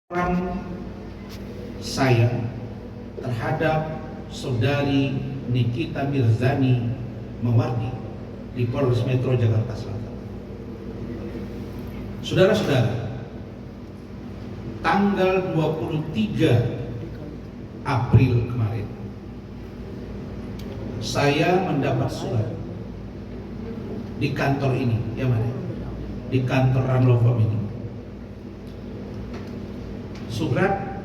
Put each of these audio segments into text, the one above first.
Laporan saya terhadap saudari Nikita Mirzani Mawardi di Polres Metro Jakarta Selatan. Saudara-saudara, tanggal 23 April kemarin saya mendapat surat di kantor ini, di kantor Ranlofam ini. Surat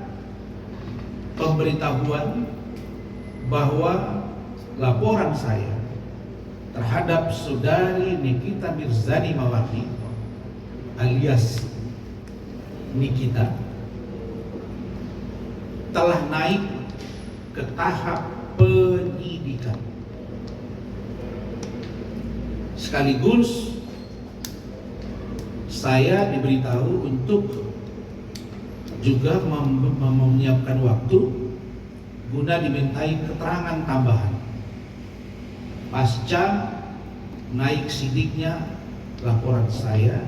pemberitahuan bahwa laporan saya terhadap saudari Nikita Mirzani Mawardi alias Nikita telah naik ke tahap penyidikan. Sekaligus saya diberitahu untuk juga menyiapkan waktu guna dimintai keterangan tambahan pasca naik sidiknya laporan saya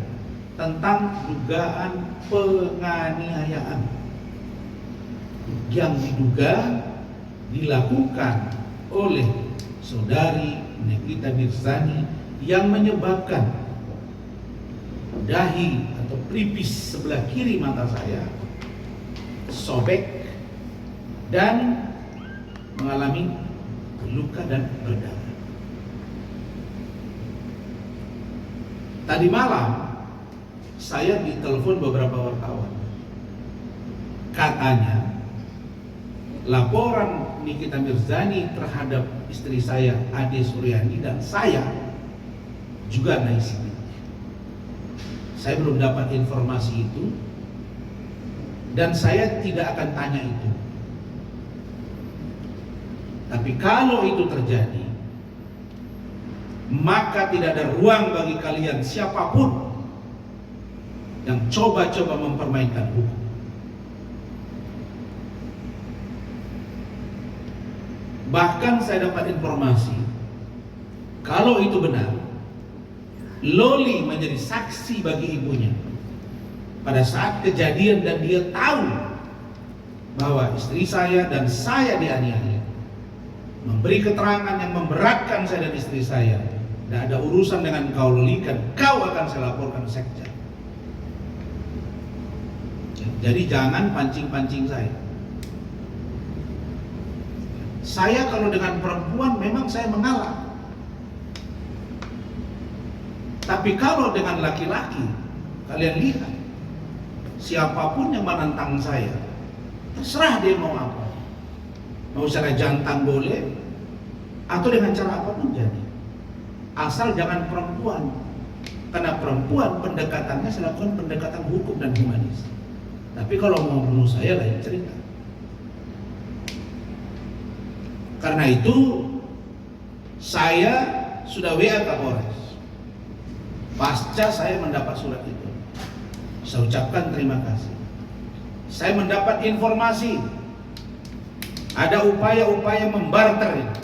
tentang dugaan penganiayaan yang diduga dilakukan oleh saudari Nikita Mirzani yang menyebabkan dahi atau pelipis sebelah kiri mata saya sobek dan mengalami luka dan berdarah. Tadi malam saya ditelepon beberapa wartawan. Katanya laporan Nikita Mirzani terhadap istri saya Ade Suryani dan saya juga naik sidik. Saya belum dapat informasi itu dan saya tidak akan tanya itu. Tapi kalau itu terjadi, maka tidak ada ruang bagi kalian siapapun yang coba-coba mempermainkan hukum. Bahkan saya dapat informasi, kalau itu benar, Loli menjadi saksi bagi ibunya pada saat kejadian dan dia tahu bahwa istri saya dan saya dianiaya, memberi keterangan yang memberatkan saya dan istri saya. Tidak ada urusan dengan kau Loli, kan kau akan saya laporkan ke Sekja. Jadi jangan pancing-pancing saya. Saya kalau dengan perempuan memang saya mengalah. Tapi kalau dengan laki-laki, kalian lihat, siapapun yang menantang saya, terserah dia mau apa. Mau secara jantan boleh, atau dengan cara apapun jadi. Asal jangan perempuan. Karena perempuan pendekatannya saya lakukan pendekatan hukum dan humanis. Tapi kalau mau bunuh saya lain cerita. Karena itu saya sudah WA Kapolres. Pasca saya mendapat surat itu, saya ucapkan terima kasih. Saya mendapat informasi ada upaya-upaya membarter ini.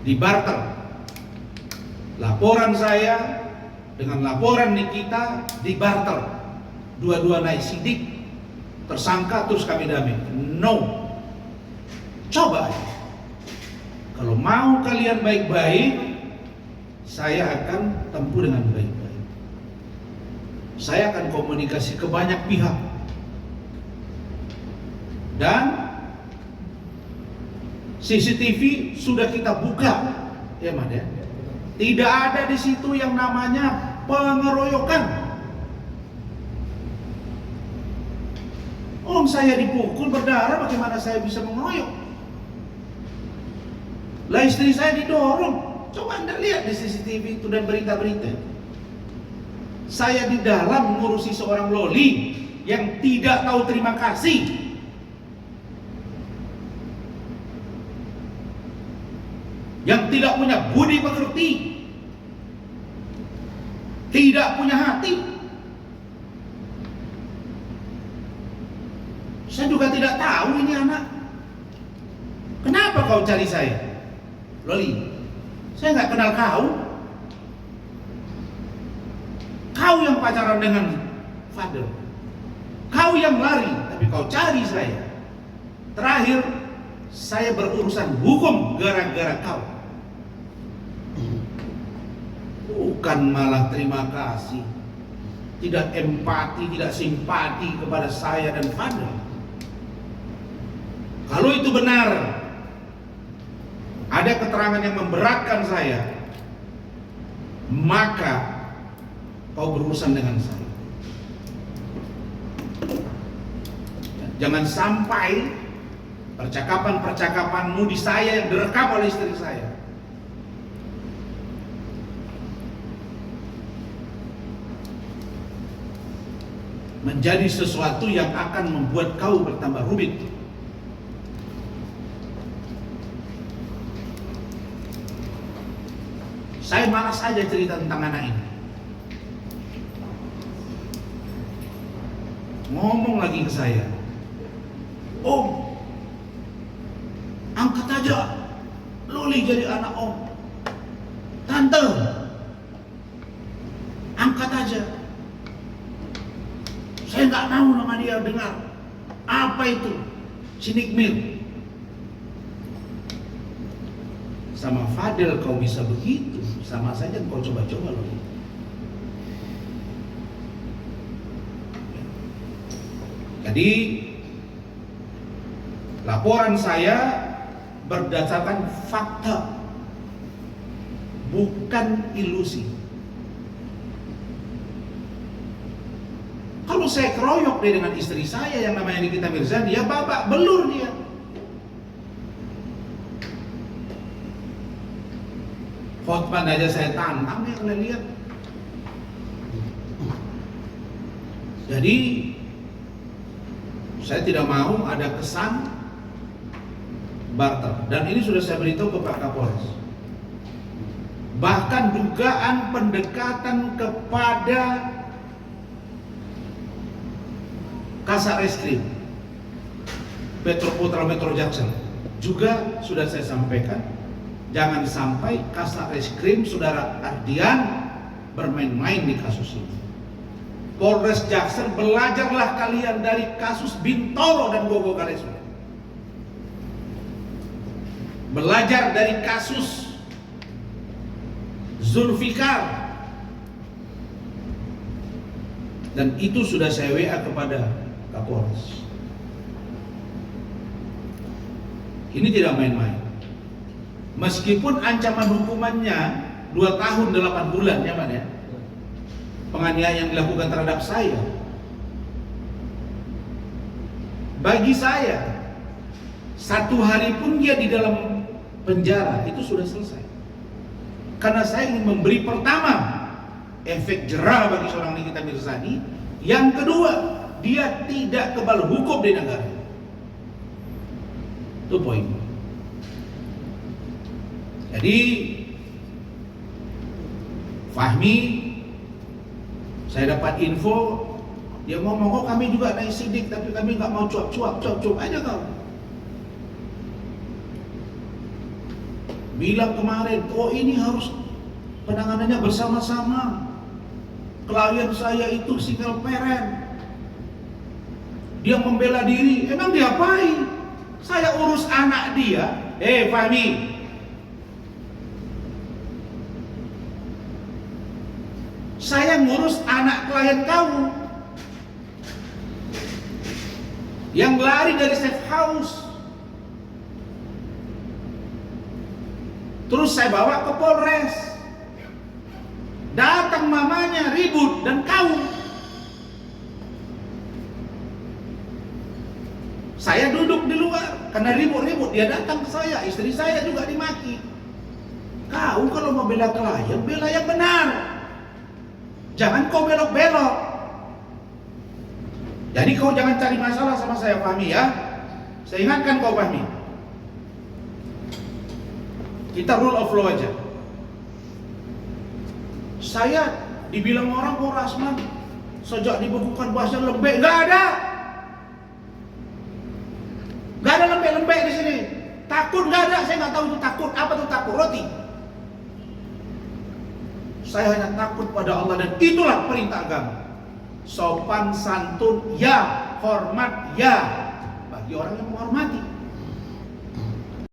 Dibarter laporan saya dengan laporan Nikita, dibarter. Dua-dua naik sidik, tersangka terus kami damai. No. Coba kalau mau kalian baik-baik, saya akan tempuh dengan baik-baik. Saya akan komunikasi ke banyak pihak. Dan CCTV sudah kita buka, ya Mas ya. Tidak ada di situ yang namanya pengeroyokan. Saya dipukul berdarah, bagaimana saya bisa mengeroyok? Lah istri saya didorong. Coba Anda lihat di CCTV itu dan berita-berita. Saya di dalam mengurusi seorang Loli yang tidak tahu terima kasih. Yang tidak punya budi pekerti. Tidak punya hati. Saya juga tidak tahu ini anak. Kenapa kau cari saya? Loli, saya nggak kenal kau. Kau yang pacaran dengan Fadel. Kau yang lari, tapi kau cari saya. Terakhir, saya berurusan hukum gara-gara kau. Bukan malah terima kasih, tidak empati, tidak simpati kepada saya dan Fadel. Kalau itu benar, ada keterangan yang memberatkan saya, maka kau berurusan dengan saya. Jangan sampai percakapan-percakapanmu di saya yang direkam oleh istri saya menjadi sesuatu yang akan membuat kau bertambah rumit. Saya malas saja cerita tentang anak ini. Ngomong lagi ke saya, Om, angkat aja Loli jadi anak Om. Tante, angkat aja. Saya nggak mau nama dia dengar. Apa itu? Sinikmil. Sama Fadel kau bisa begitu, sama saja kau coba-coba loh. Jadi laporan saya berdasarkan fakta, bukan ilusi. Kalau saya keroyok dia dengan istri saya yang namanya Nikita Mirzani, ya babak belur dia. Hotman aja saya tantang ya, kalian lihat. Jadi saya tidak mau ada kesan barter, dan ini sudah saya beritahu ke Pak Kapolres. Bahkan dugaan pendekatan kepada Kasat Reskrim Petro Putra Metro Jaksel juga sudah saya sampaikan. Jangan sampai Kasat Reskrim Saudara Ardian bermain-main di kasus ini. Polres Jaksel, belajarlah kalian dari kasus Bintoro dan Gogo Karesu. Belajar dari kasus Zulfikar. Dan itu sudah saya WA kepada Kapolres. Ini tidak main-main. Meskipun ancaman hukumannya 2 tahun 8 bulan ya Pak ya, penganiayaan yang dilakukan terhadap saya, bagi saya 1 hari pun dia di dalam penjara itu sudah selesai. Karena saya ingin memberi pertama efek jerah bagi seorang Nikita Mirzani, yang kedua dia tidak kebal hukum di negara. Itu poin. Jadi Fahmi, saya dapat info dia ngomong, oh kami juga naik sidik tapi kami nggak mau cuap aja kau. Bilang kemarin, oh ini harus penanganannya bersama-sama. Klien saya itu single parent, dia membela diri. Emang diapain? Saya urus anak dia. Fahmi, saya ngurus anak klien kamu yang lari dari safe house. Terus saya bawa ke Polres. Datang mamanya ribut dan kau. Saya duduk di luar karena ribut-ribut, dia datang ke saya, istri saya juga dimaki. Kau kalau mau bela klien, bela yang benar. Jangan kau belok-belok. Jadi kau jangan cari masalah sama saya, Fahmi ya. Saya ingatkan kau, Fahmi. Kita rule of law aja. Saya dibilang orang, oh Rasman sejak dibekukan bahasa lembek. Gak ada. Gak ada lembek-lembek di sini. Takut gak ada. Saya nggak tahu itu takut. Apa tuh takut? Roti. Saya hanya takut pada Allah, dan itulah perintah agama. Sopan santun ya, hormat ya bagi orang yang menghormati.